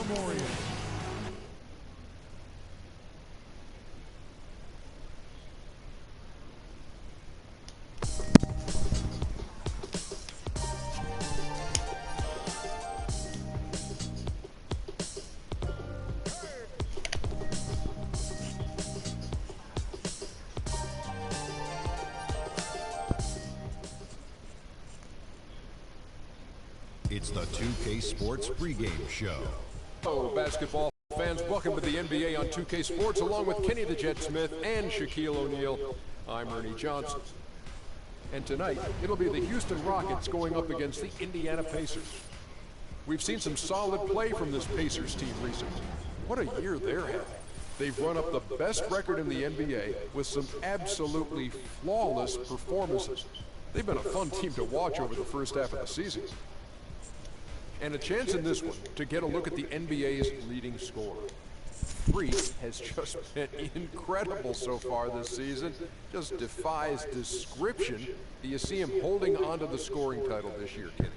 Memorial. It's the 2K Sports pregame show. Hello, basketball fans. Welcome to the NBA on 2K Sports, along with Kenny the Jet Smith and Shaquille O'Neal. I'm Ernie Johnson. And tonight, it'll be the Houston Rockets going up against the Indiana Pacers. We've seen some solid play from this Pacers team recently. What a year they're having. They've run up the best record in the NBA with some absolutely flawless performances. They've been a fun team to watch over the first half of the season. And a chance in this one to get a look at the NBA's leading scorer. Freak has just been incredible so far this season. Just defies description. Do you see him holding on to the scoring title this year, Kenny?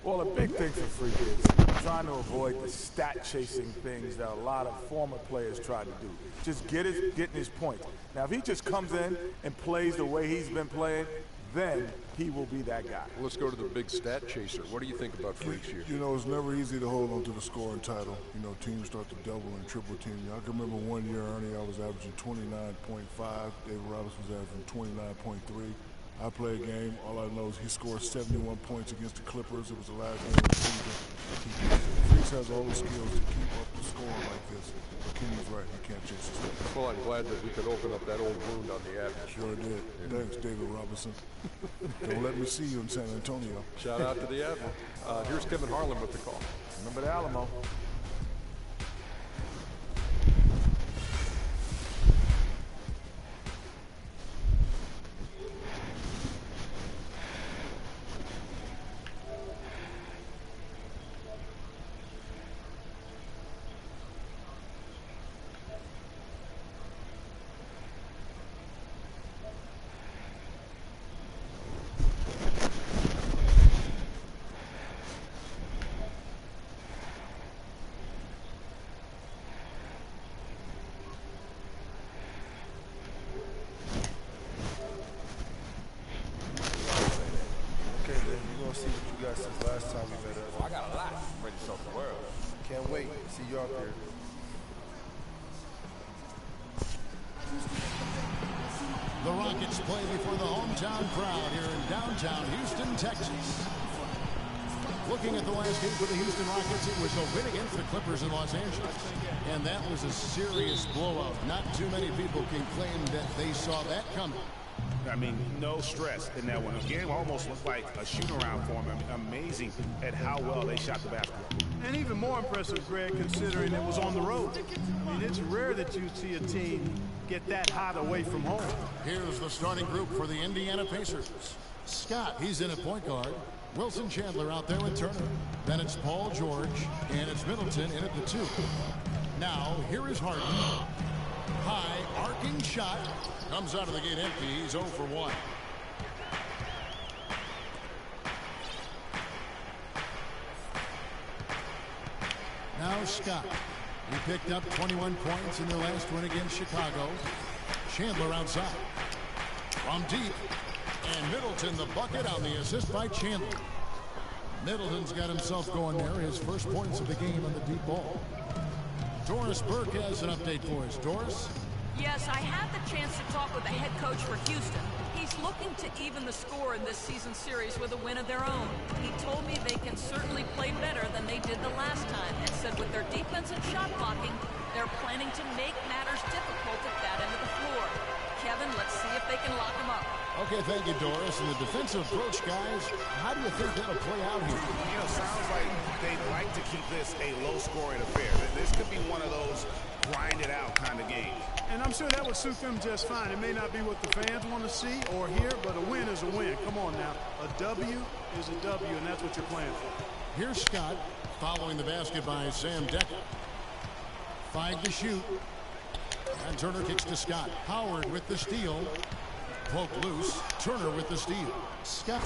Well, a big thing for Freak is trying to avoid the stat-chasing things that a lot of former players try to do. Just getting his points. Now, if he just comes in and plays the way he's been playing, then he will be that guy. Well, let's go to the big stat chaser. What do you think about Freak's year? You know, it's never easy to hold on to the scoring title. You know, teams start to double and triple team you. I can remember one year, Ernie, I was averaging 29.5. David Robinson was averaging 29.3. I played a game. All I know is he scored 71 points against the Clippers. It was the last game of the season. Freaks has all the skills to keep up the scoring like this. But Kenny's right. He can't chase his stats. Well, I'm glad that we could open up that old wound on the average. Sure did. Yeah. Thanks, David Robinson. Don't let me see you in San Antonio. Shout out to the Apple. Here's Kevin Harlan with the call. Remember the Alamo. See what you got since last time we met up. I got a lot. I'm ready to show the world. Can't wait. See you out there. The Rockets play before the hometown crowd here in downtown Houston, Texas. Looking at the last game for the Houston Rockets, it was a win against the Clippers in Los Angeles. And that was a serious blowout. Not too many people can claim that they saw that coming. I mean, no stress in that one. The game almost looked like a shoot-around for them. Amazing at how well they shot the basketball. And even more impressive, Greg, considering it was on the road. I mean, it's rare that you see a team get that hot away from home. Here's the starting group for the Indiana Pacers. Scott, he's in at point guard. Wilson Chandler out there with Turner. Then it's Paul George, and it's Middleton in at the 2. Now, here is Harden. High, arcing shot. Comes out of the gate empty. He's 0 for 1. Now Scott. He picked up 21 points in their last win against Chicago. Chandler outside. From deep. And Middleton the bucket on the assist by Chandler. Middleton's got himself going there. His first points of the game on the deep ball. Doris Burke has an update for us. Doris? Yes, I had the chance to talk with the head coach for Houston. He's looking to even the score in this season series with a win of their own. He told me they can certainly play better than they did the last time, and said with their defense and shot blocking, they're planning to make matters difficult at that end of the floor. Kevin, let's see if they can lock them up. Okay, thank you, Doris. And the defensive approach, guys, how do you think that'll play out here? You know, sounds like they'd like to keep this a low-scoring affair. This could be one of those grind-it-out kind of games. And I'm sure that would suit them just fine. It may not be what the fans want to see or hear, but a win is a win. Come on now. A W is a W, and that's what you're playing for. Here's Scott following the basket by Sam Decker. 5 to shoot. And Turner kicks to Scott. Howard with the steal. Poked loose. Turner with the steal. Scott.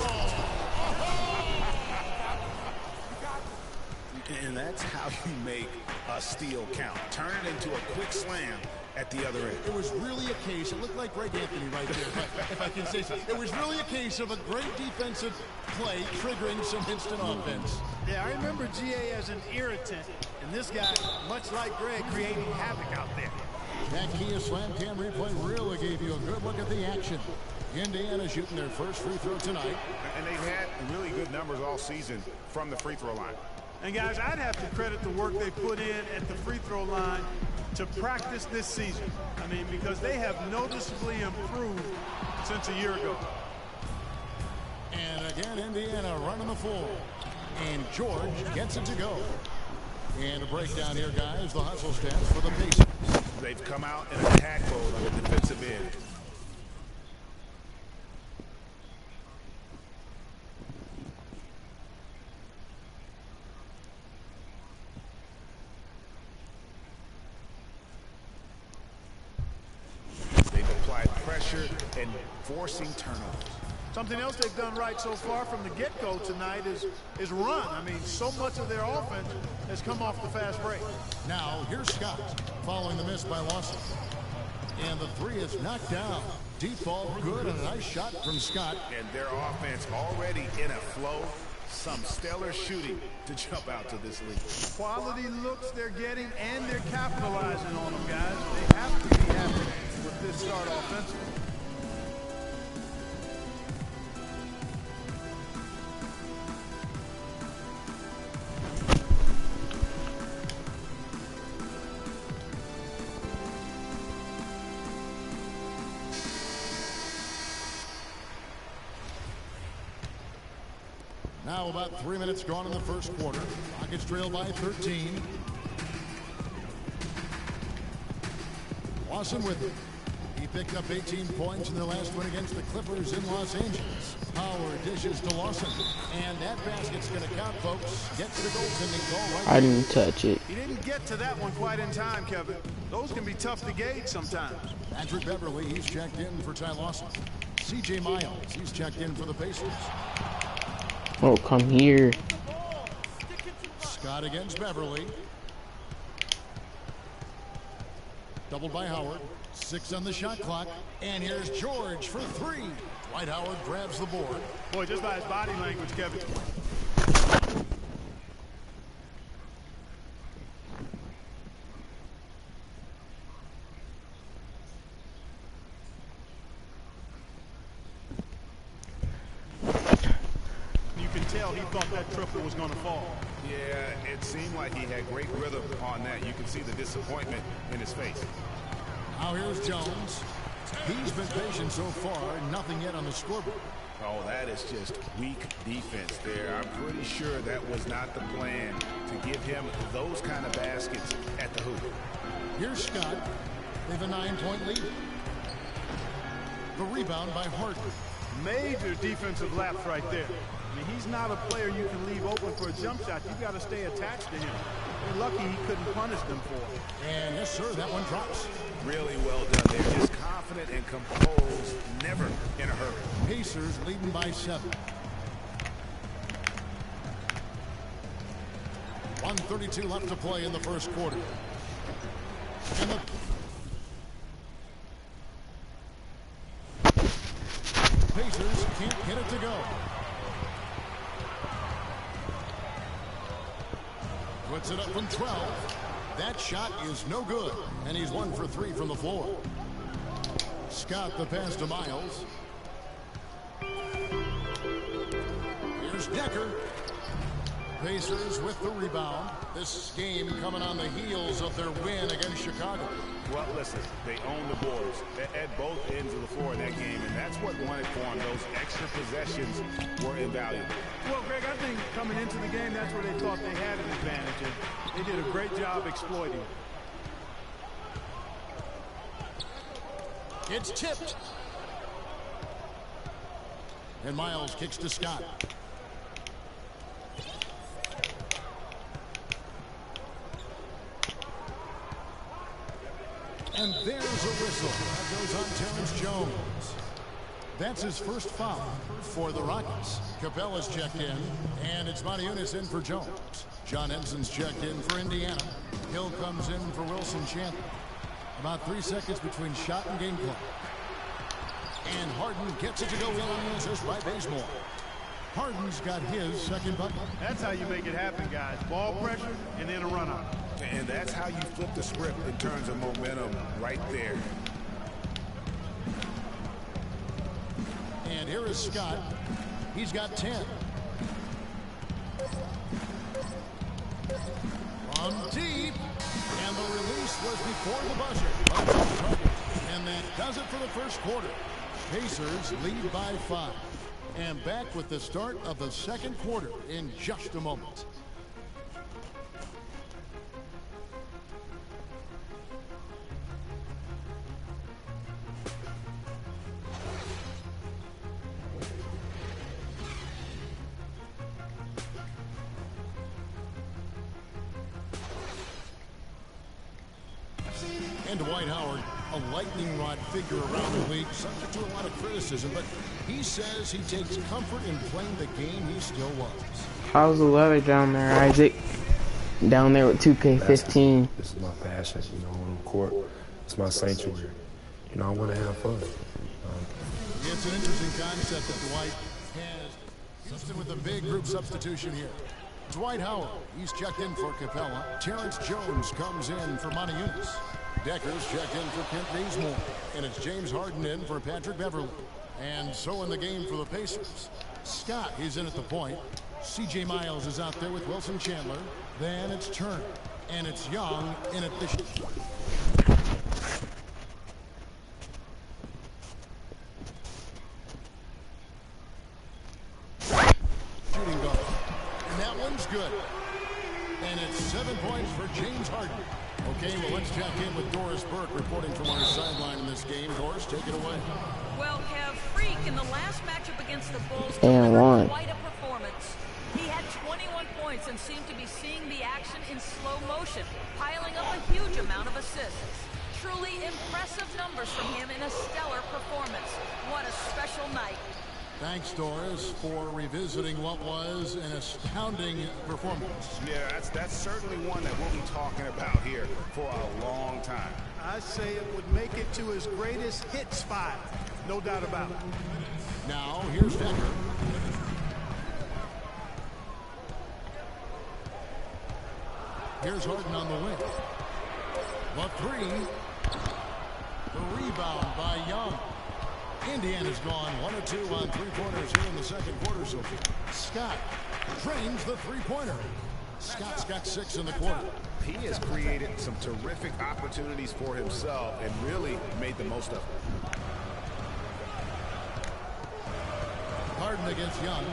You And that's how you make a steal count. Turn it into a quick slam at the other end. It was really a case, it looked like Greg Anthony right there, if I can say so. It was really a case of a great defensive play triggering some instant offense. Yeah, I remember GA as an irritant, and this guy, much like Greg, creating havoc out there. That Kia Slam Cam replay really gave you a good look at the action. Indiana shooting their first free throw tonight. And they've had really good numbers all season from the free throw line. And guys, I'd have to credit the work they put in at the free throw line to practice this season. I mean, because they have noticeably improved since a year ago. And again, Indiana running the floor. And George gets it to go. And a breakdown here, guys, the hustle stats for the Pacers. They've come out in attack mode on the defensive end. They've applied pressure and forcing turnovers. Something else they've done right so far from the get-go tonight is run. I mean, so much of their offense has come off the fast break. Now, here's Scott following the miss by Lawson. And the three is knocked down. Deep ball, good, and a nice shot from Scott. And their offense already in a flow. Some stellar shooting to jump out to this league. Quality looks they're getting, and they're capitalizing on them, guys. They have to be happy with this start offensively. Now about 3 minutes gone in the first quarter. Rockets trail by 13. Lawson with it. He picked up 18 points in their last win against the Clippers in Los Angeles. Howard dishes to Lawson. And that basket's going to count, folks. Gets the goaltending call right. I didn't touch it. He didn't get to that one quite in time, Kevin. Those can be tough to gauge sometimes. Patrick Beverly, he's checked in for Ty Lawson. C.J. Miles, he's checked in for the Pacers. Oh, come here. Scott against Beverly. Doubled by Howard. 6 on the shot clock. And here's George for 3. Dwight Howard grabs the board. Boy, just by his body language, Kevin. He thought that triple was going to fall. Yeah, it seemed like he had great rhythm on that. You can see the disappointment in his face. Now here's Jones. He's been patient so far, nothing yet on the scoreboard. Oh, that is just weak defense there. I'm pretty sure that was not the plan to give him those kind of baskets at the hoop. Here's Scott. They have a 9-point lead. The rebound by Harden. Major defensive lapse right there. I mean, he's not a player you can leave open for a jump shot. You've got to stay attached to him. You're lucky he couldn't punish them for it. And yes, sir, that one drops. Really well done there. Just confident and composed, never in a hurry. Pacers leading by 7. 1:32 left to play in the first quarter. And the Pacers can't get it to go. Puts it up from 12. That shot is no good. And he's 1 for 3 from the floor. Scott the pass to Miles. Here's Decker. Pacers with the rebound. This game coming on the heels of their win against Chicago. Well, listen, they own the boards at both ends of the floor in that game, and that's what won it for them. Those extra possessions were invaluable. Well, Greg, I think coming into the game, that's where they thought they had an advantage, and they did a great job exploiting it. It's tipped. And Miles kicks to Scott. And there's a whistle. That goes on Terrence Jones. That's his first foul for the Rockets. Capella's checked in, and it's Moniunas in for Jones. John Ensign's checked in for Indiana. Hill comes in for Wilson Chandler. About 3 seconds between shot and game clock. And Harden gets it to go in on the assist by Bazemore. Harden's got his second bucket. That's how you make it happen, guys. Ball pressure and then a run out. And that's how you flip the script in terms of momentum right there. And here is Scott. He's got 10. From deep. And the release was before the buzzer. And that does it for the first quarter. Pacers lead by 5. And back with the start of the second quarter in just a moment. And Dwight Howard, a lightning rod figure around the league, subject to a lot of criticism, but he says he takes comfort in playing the game he still loves. How's the weather down there, Isaac? Down there with 2K15. This is my passion, you know, on the court. It's my sanctuary. You know, I want to have fun. It's an interesting concept that Dwight has. Houston with a big group substitution here. Dwight Howard, he's checked in for Capella. Terrence Jones comes in for Montezumas. Decker's checked in for Kent Bazemore. And it's James Harden in for Patrick Beverly. And so in the game for the Pacers. Scott, he's in at the point. C.J. Miles is out there with Wilson Chandler. Then it's Turner. And it's Young in at the... shooting guard. And that one's good. And it's 7 points for James Harden. Okay, well, let's check in with Doris Burke reporting from our sideline in this game. Doris, take it away. Well, Kev, Freak in the last matchup against the Bulls And won. quite a performance. He had 21 points and seemed to be seeing the action in slow motion, piling up a huge amount of assists. Truly impressive numbers from him in a stellar performance. What a special night. Thanks, Doris, for revisiting what was an astounding performance. Yeah, that's certainly one that we'll be talking about here for a long time. I say it would make it to his greatest hit spot. No doubt about it. Now, here's Decker. Here's Harden on the wing. The three. The rebound by Young. Indiana's gone 1 of 2 on three-pointers here in the second quarter so far. Scott drains the three-pointer. Scott's got 6 in the quarter. He has created some terrific opportunities for himself and really made the most of it. Harden against Young.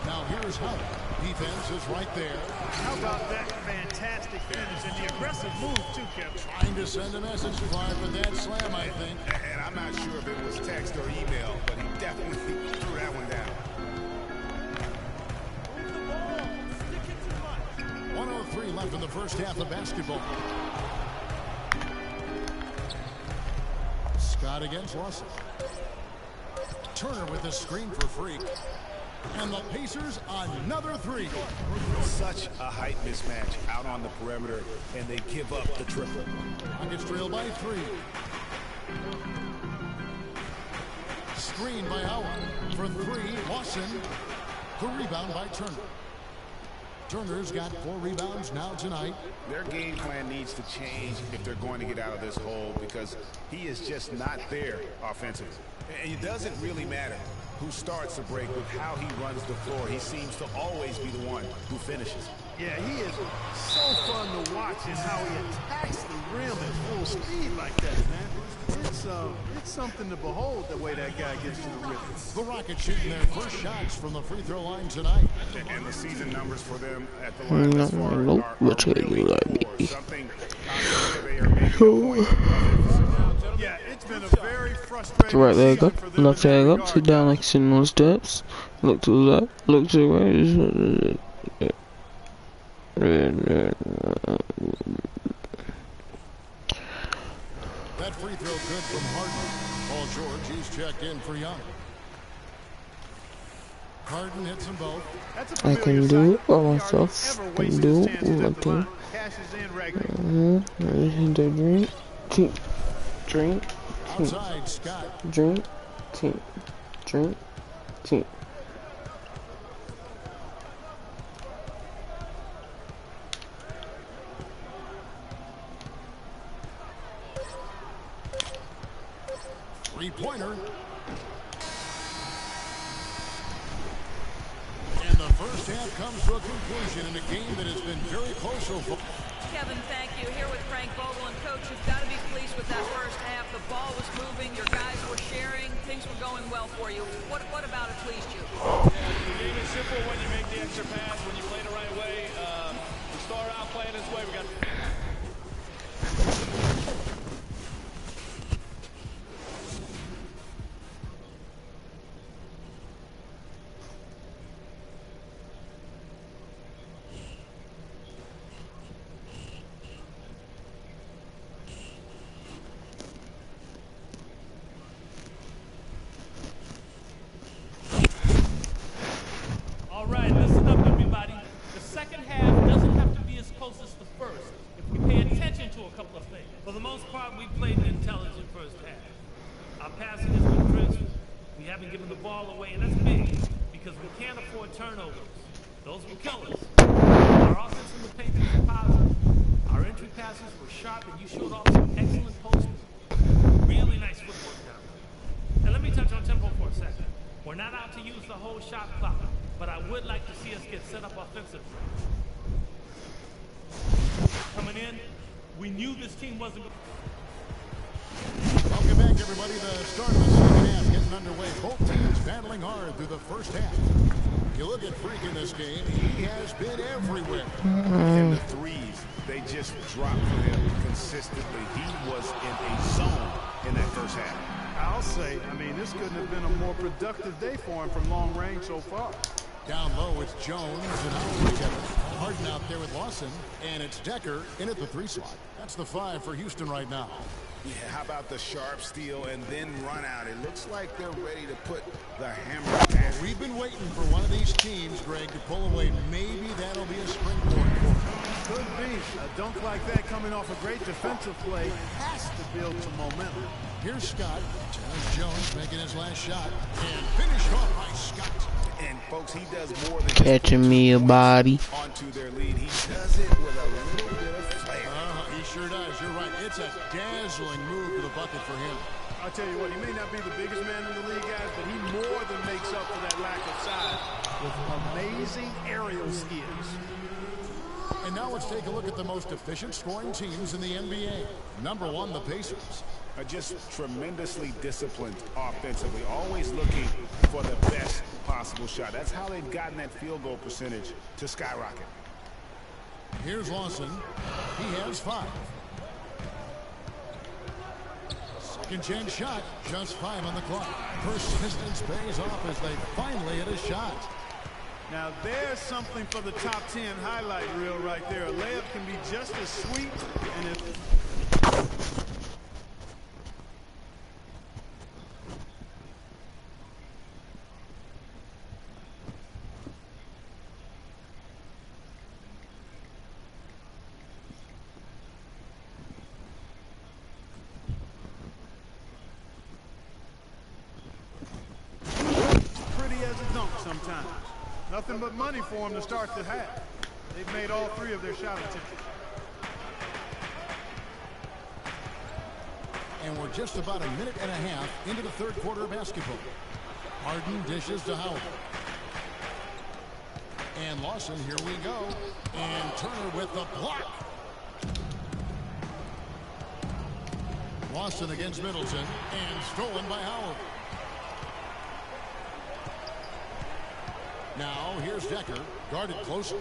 Now here's Howard. Defense is right there. How about that fantastic finish and the aggressive move, too, Kevin? Trying to send a message, Clark, with that slam, I think. And I'm not sure if it was text or email, but he definitely threw that one down. 1:03 left in the first half of basketball. Scott against Russell. Turner with a screen for Freak. And the Pacers another three. Such a height mismatch out on the perimeter, and they give up the triple. Rockets trail by 3. Screen by Howard for 3. Lawson. The rebound by Turner. Turner's got 4 rebounds now tonight. Their game plan needs to change if they're going to get out of this hole because he is just not there offensively. And it doesn't really matter who starts the break with how he runs the floor. He seems to always be the one who finishes. Yeah, he is so fun to watch in how he attacks the rim at full speed like that, man. It's something to behold the way that guy gets to the rim. The Rockets shooting their first shots from the free throw line tonight. And the season numbers for them at the line thus far are really poor. Something they are making a point. Yeah, it's been a very frustrating So right there, go. season for them Left in that leg up, regard. sit down like sitting on steps. Look to the left, look to the right. That free throw good from Harden. Paul George, he's checked in for Young. Harden hits them both. I can do it by myself. I can do it with my team. The drink, team, drink, team, Outside, Scott. drink, team, drink, team. Three-pointer. And the first half comes to a conclusion in a game that has been very close so far. Kevin, thank you. Here with Frank Vogel and Coach, you've got to be pleased with that first half. The ball was moving, your guys were sharing, things were going well for you. What about it pleased you? The game is simple when you make the extra pass, when you play the right way. We start out playing this way. We got. For the most part, we played an intelligent first half. Our passing has been crisp. We haven't given the ball away, and that's big because we can't afford turnovers. Those will kill us. Our offense in the paint was positive. Our entry passes were sharp, and you showed off some excellent posts. Really nice footwork down there. And let me touch on tempo for a second. We're not out to use the whole shot clock, but I would like to see us get set up offensively. Coming in, we knew this team wasn't going to... Welcome back, everybody. The start of the second half getting underway. Both teams battling hard through the first half. You look at Freak in this game, he has been everywhere. And the threes, they just dropped for him consistently. He was in a zone in that first half. I'll say, I mean, this couldn't have been a more productive day for him from long range so far. Down low, it's Jones and Howard together. Harden out there with Lawson, and it's Decker in at the 3 slot. That's the 5 for Houston right now. Yeah, how about the sharp steal and then run out? It looks like they're ready to put the hammer down. We've been waiting for one of these teams, Greg, to pull away. Maybe that'll be a springboard for them. Could be. A dunk like that coming off a great defensive play has to build some momentum. Here's Scott. Terrence Jones making his last shot. And finished off by Scott. And folks, he does more than catching me a body onto their lead. He does it with a little bit of flair. He sure does. You're right. It's a dazzling move to the bucket for him. I'll tell you what, he may not be the biggest man in the league, guys, but he more than makes up for that lack of size with amazing aerial skills. And now let's take a look at the most efficient scoring teams in the NBA. Number 1, the Pacers. Just tremendously disciplined offensively, always looking for the best possible shot. That's how they've gotten that field goal percentage to skyrocket. Here's Lawson. He has 5. Second chance shot, just 5 on the clock. Persistence pays off as they finally hit a shot. Now there's something for the top 10 highlight reel right there. A layup can be just as sweet, and if... sometimes. Nothing but money for them to start the half. They've made all 3 of their shot attempts. And we're just about a minute and a half into the third quarter of basketball. Harden dishes to Howard. And Lawson, here we go. And Turner with the block. Lawson against Middleton. And stolen by Howard. Now, here's Decker, guarded closer.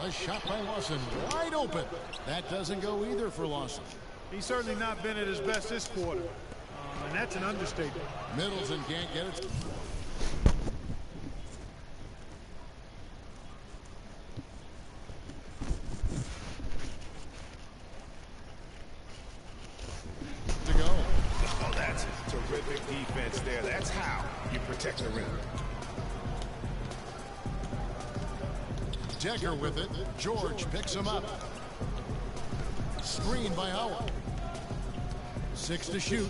A shot by Lawson, wide open. That doesn't go either for Lawson. He's certainly not been at his best this quarter, and that's an understatement. Middleton can't get it. To go. Oh, that's terrific defense there. That's how you protect the rim. Decker with it. George picks him up. Screen by Howard. 6 to shoot.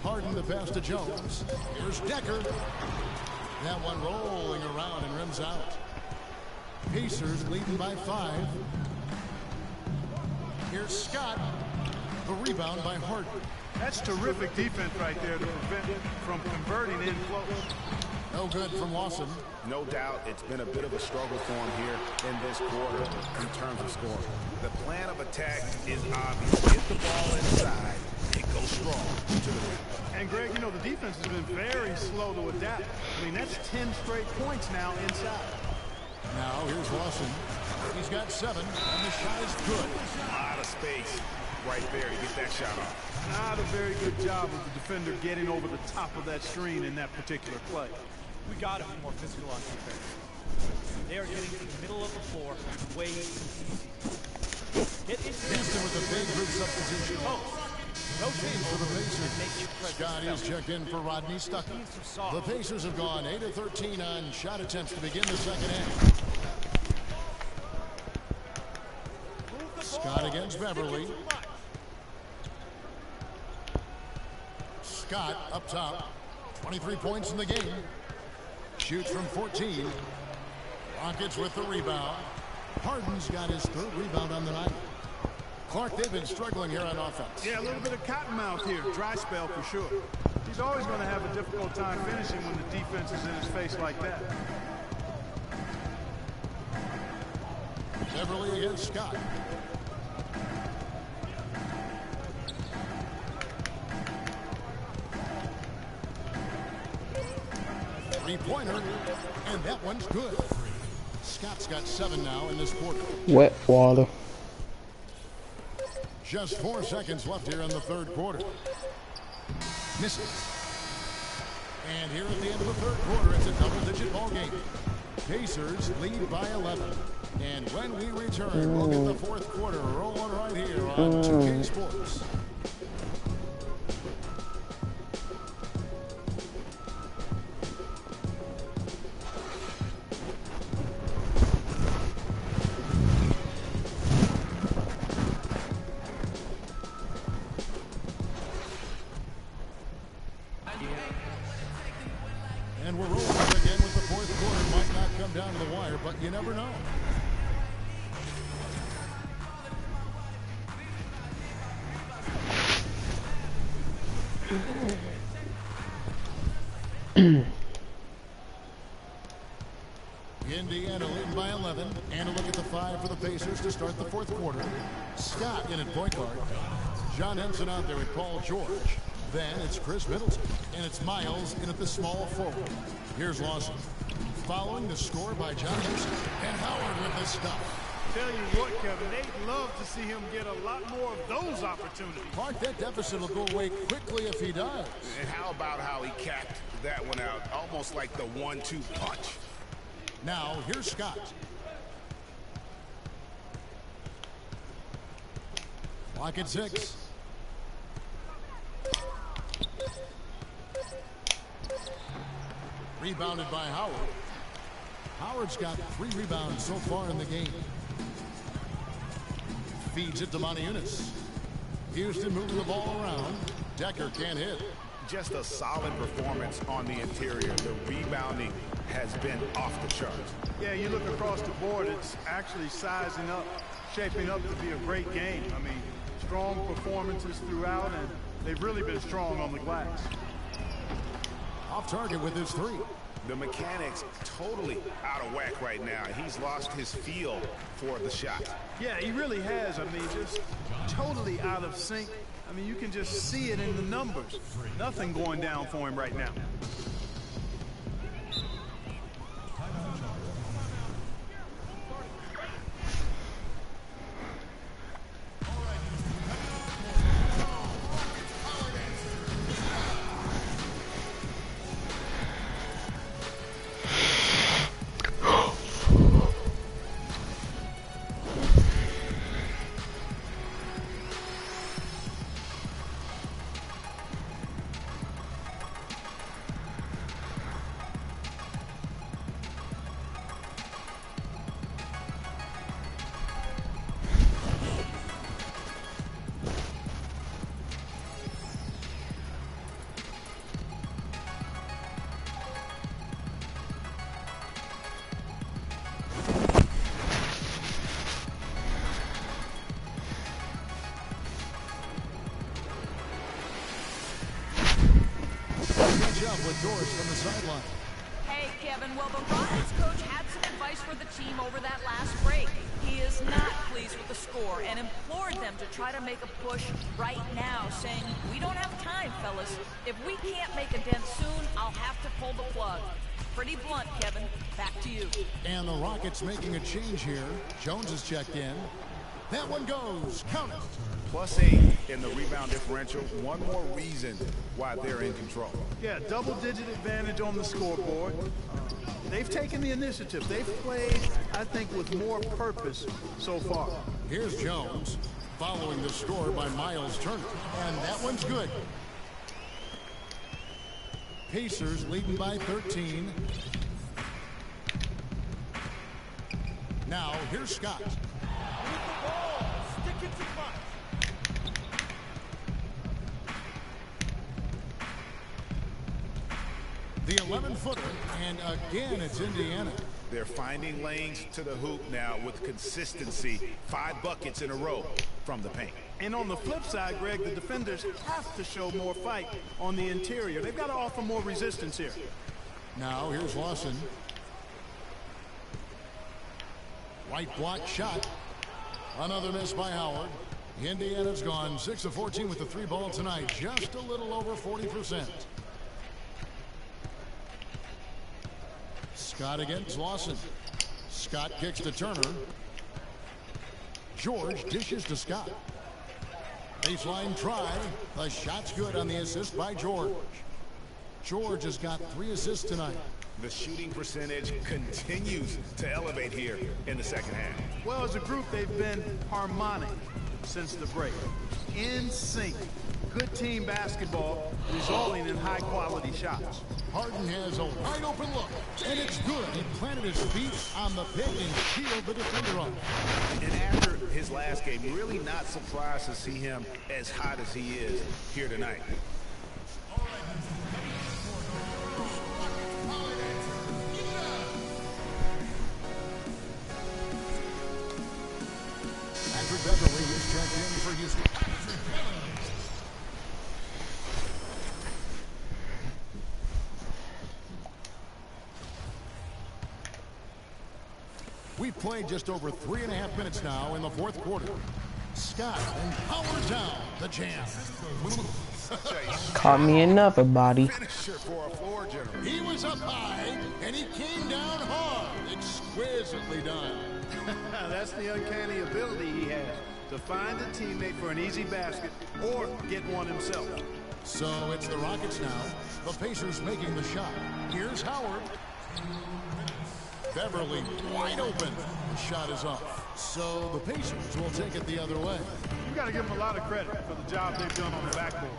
Harden the pass to Jones. Here's Decker. That one rolling around and rims out. Pacers leading by 5. Here's Scott. The rebound by Harden. That's terrific defense right there to prevent him from converting in close. No good from Lawson. No doubt it's been a bit of a struggle for him here in this quarter in terms of scoring. The plan of attack is obvious. Get the ball inside and go strong to the rim. And Greg, you know, the defense has been very slow to adapt. I mean, that's 10 straight points now inside. Now here's Lawson. He's got 7, and the shot is good. A lot of space right there to get that shot off. Not a very good job of the defender getting over the top of that screen in that particular play. We got to be more physical on defense. They are getting to the middle of the floor way too easy. Get into Houston with a big group substitution. No change for the Pacers. Scott is checked in for Rodney Stuckey. The Pacers have gone 8 of 13 on shot attempts to begin the second half. Scott against Beverly. Scott up top. 23 points in the game. Shoots from 14. Rockets with the rebound. Harden's got his 3rd rebound on the night. Clark, they've been struggling here on offense. Yeah, a little bit of cottonmouth here. Dry spell for sure. He's always going to have a difficult time finishing when the defense is in his face like that. Beverly against Scott. Three-pointer, and that one's good. Scott's got 7 now in this quarter. Wet water. Just 4 seconds left here in the 3rd quarter. Misses. And here at the end of the 3rd quarter, it's a double-digit ball game. Pacers lead by 11. And when we return, we'll get the 4th quarter rolling right here on 2K Sports. And we're rolling again with the 4th quarter. Might not come down to the wire, but you never know. Indiana leading by 11. And a look at the 5 for the Pacers to start the 4th quarter. Scott in at point guard. John Henson out there with Paul George. Then it's Chris Middleton. And it's Miles in at the small forward. Here's Lawson. Following the score by John Henson. And Howard with the stuff. Tell you what, Kevin, they'd love to see him get a lot more of those opportunities. Mark, that deficit will go away quickly if he does. And how about how he capped that one out, almost like the 1-2 punch. Now, here's Scott. Clock at 6. Rebounded by Howard. Howard's got 3 rebounds so far in the game. Feeds it to Moniunas. Houston moving the ball around. Decker can't hit. Just a solid performance on the interior. The rebounding has been off the charts. Yeah, you look across the board, it's actually sizing up, shaping up to be a great game. I mean, strong performances throughout, and they've really been strong on the glass. Off target with his 3. The mechanics totally out of whack right now. He's lost his feel for the shot. Yeah, he really has. I mean, just totally out of sync. I mean, you can just see it in the numbers. Nothing going down for him right now. with Doris from the sideline. Hey, Kevin. Well, the Rockets coach had some advice for the team over that last break. He is not pleased with the score and implored them to try to make a push right now, saying, "We don't have time, fellas. If we can't make a dent soon, I'll have to pull the plug." Pretty blunt, Kevin. Back to you. And the Rockets making a change here. Jones is checked in. That one goes. Count it. +8 in the rebound differential. One more reason why they're in control. Yeah, double-digit advantage on the scoreboard. They've taken the initiative. They've played, I think, with more purpose so far. Here's Jones following the score by Miles Turner. And that one's good. Pacers leading by 13. Now, here's Scott. The 11-footer, and again, it's Indiana. They're finding lanes to the hoop now with consistency. 5 buckets in a row from the paint. And on the flip side, Greg, the defenders have to show more fight on the interior. They've got to offer more resistance here. Now, here's Lawson. White block shot. Another miss by Howard. Indiana's gone 6 of 14 with the 3-ball tonight. Just a little over 40%. Scott against Lawson. Scott kicks to Turner. George dishes to Scott. Baseline try. The shot's good on the assist by George. George has got 3 assists tonight. The shooting percentage continues to elevate here in the second half. Well, as a group, they've been harmonic since the break. In sync. Good team basketball resulting in high-quality shots. Harden has a wide-open look, and it's good. He planted his feet on the pick and shielded the defender up. And after his last game, really not surprised to see him as hot as he is here tonight. Patrick Beverly is checked in for Houston. We've played just over 3.5 minutes now in the 4th quarter. Scott and power down the jam. Caught me enough, a body. Finisher for a floor general. He was up high, and he came down hard. Exquisitely done. That's the uncanny ability he has to find a teammate for an easy basket or get one himself. So it's the Rockets now. The Pacers making the shot. Here's Howard. Beverly wide open. The shot is off. So the Pacers will take it the other way. You got to give them a lot of credit for the job they've done on the backboard.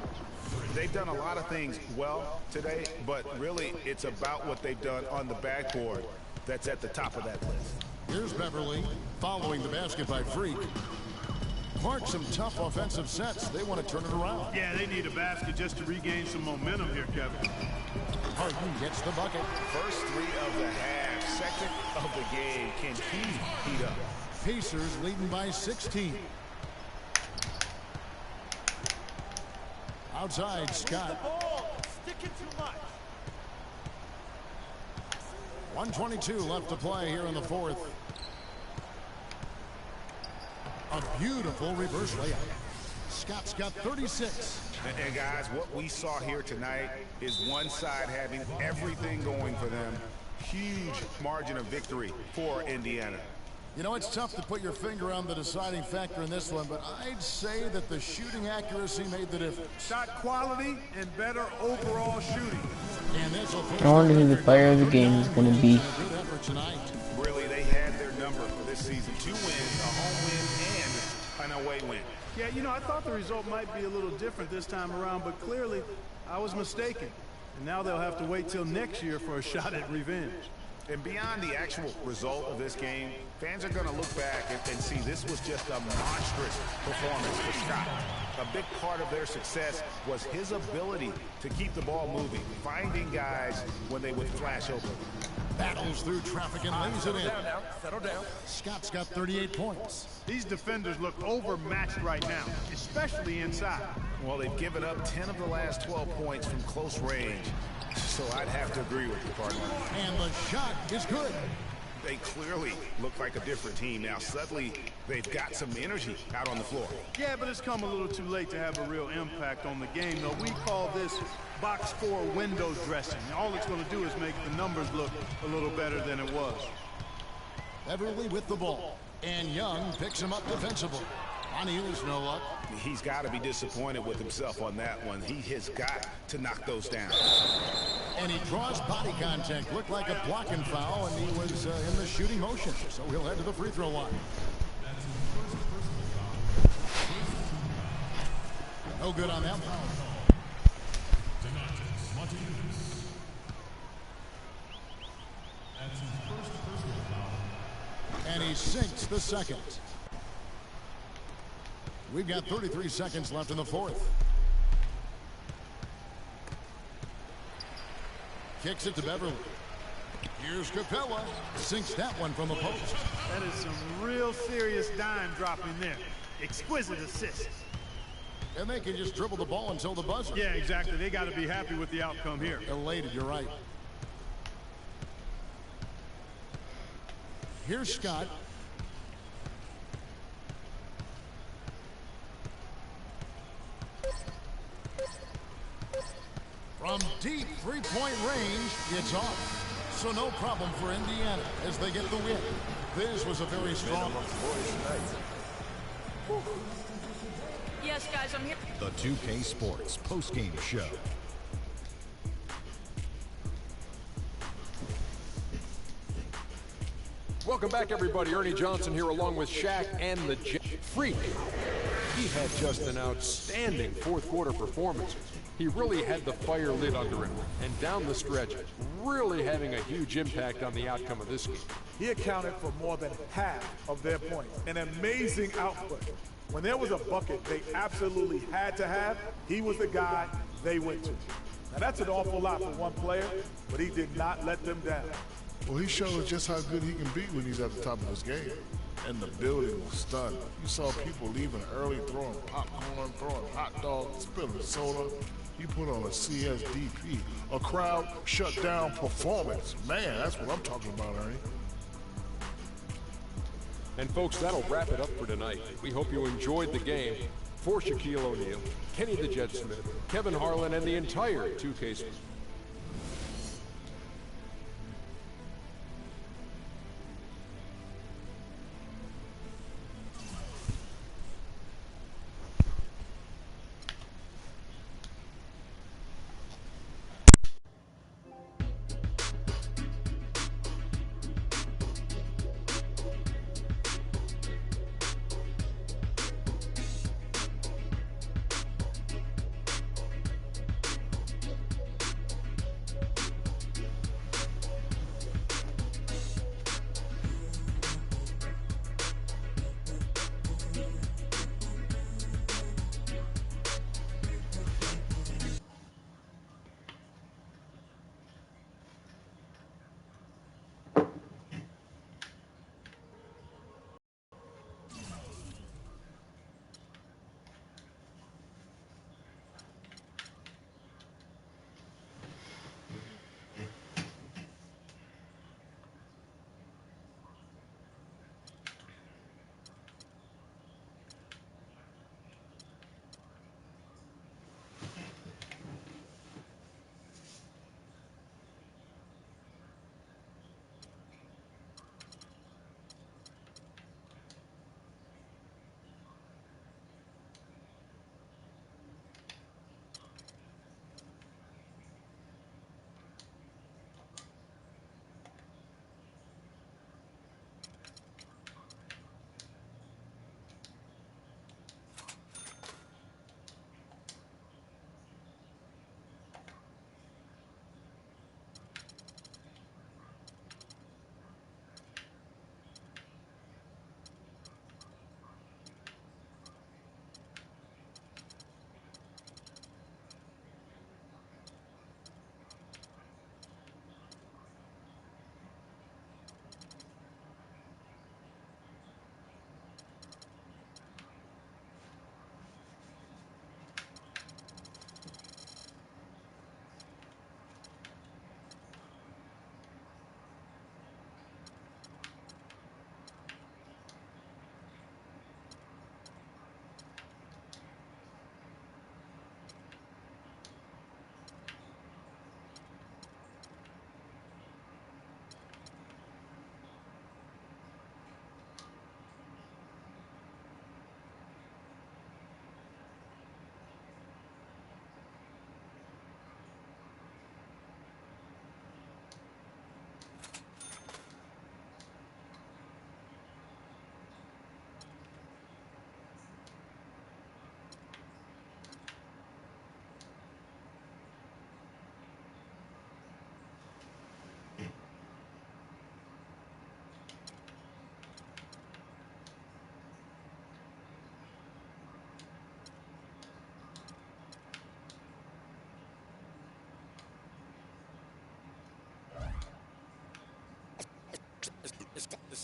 They've done a lot of things well today, but really it's about what they've done on the backboard that's at the top of that list. Here's Beverly following the basket by Freak. Clark, some tough offensive sets. They want to turn it around. Yeah, they need a basket just to regain some momentum here, Kevin. Harden gets the bucket. First 3 of the half, second of the game. Can he heat up? Pacers leading by 16. Outside, Scott. 1:22 left to play here in the 4th. A beautiful reverse layup. Scott's got 36. And guys, what we saw here tonight is one side having everything going for them. Huge margin of victory for Indiana. You know, it's tough to put your finger on the deciding factor in this one, but I'd say that the shooting accuracy made the difference. Shot quality and better overall shooting. And this will I wonder who the player of the game is going to be. Good effort tonight. Really, they had their number for this season. 2 wins, a home win, and an away win. Yeah, you know, I thought the result might be a little different this time around, but clearly I was mistaken. And now they'll have to wait till next year for a shot at revenge. And beyond the actual result of this game, fans are going to look back and see this was just a monstrous performance for Scott. A big part of their success was his ability to keep the ball moving, finding guys when they would flash open. Battles through traffic and lays it in. Settle down. Scott's got 38 points. These defenders look overmatched right now, especially inside. Well, they've given up 10 of the last 12 points from close range. So I'd have to agree with you, partner. And the shot is good. They clearly look like a different team now. Suddenly, they've got some energy out on the floor. Yeah, but it's come a little too late to have a real impact on the game, though. We call this box 4 window dressing. All it's going to do is make the numbers look a little better than it was. Beverly with the ball. And Young picks him up defensively. O'Neal's no luck. He's got to be disappointed with himself on that one. He has got to knock those down. And he draws body contact. Looked like a blocking foul, and he was in the shooting motion. So he'll head to the free throw line. No good on that one. And he sinks the second. We've got 33 seconds left in the fourth. Kicks it to Beverly. Here's Capella. Sinks that one from the post. That is some real serious dime dropping there. Exquisite assist. And they can just dribble the ball until the buzzer. Yeah, exactly. They got to be happy with the outcome here. Elated, you're right. Here's Scott. From deep three-point range, it's off. So no problem for Indiana as they get the win. This was a very strong Yes, guys, I'm here. The 2K Sports post-game show. Welcome back, everybody. Ernie Johnson here along with Shaq and the Freak. He had just an outstanding fourth quarter performance. He really had the fire lit under him, and down the stretch, really having a huge impact on the outcome of this game. He accounted for more than half of their points. An amazing output. When there was a bucket they absolutely had to have, he was the guy they went to. Now that's an awful lot for one player, but he did not let them down. Well, he showed just how good he can be when he's at the top of his game. And the building was stunned. You saw people leaving early, throwing popcorn, throwing hot dogs, spilling soda. He put on a CSDP, a crowd shut down performance. Man, that's what I'm talking about, Ernie. And folks, that'll wrap it up for tonight. We hope you enjoyed the game. For Shaquille O'Neal, Kenny the Jet Smith, Kevin Harlan, and the entire 2K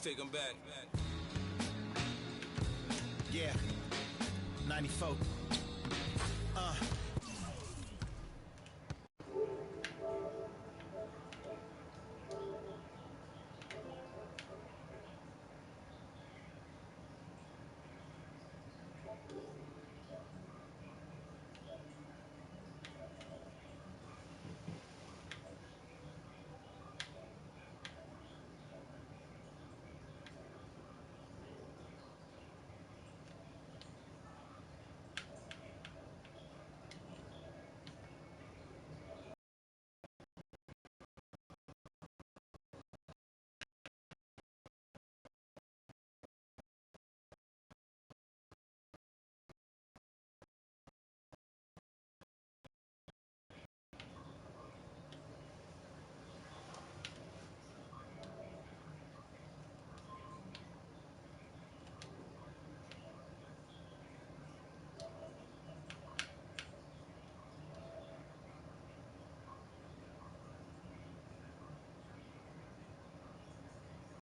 take them back. Yeah, 94.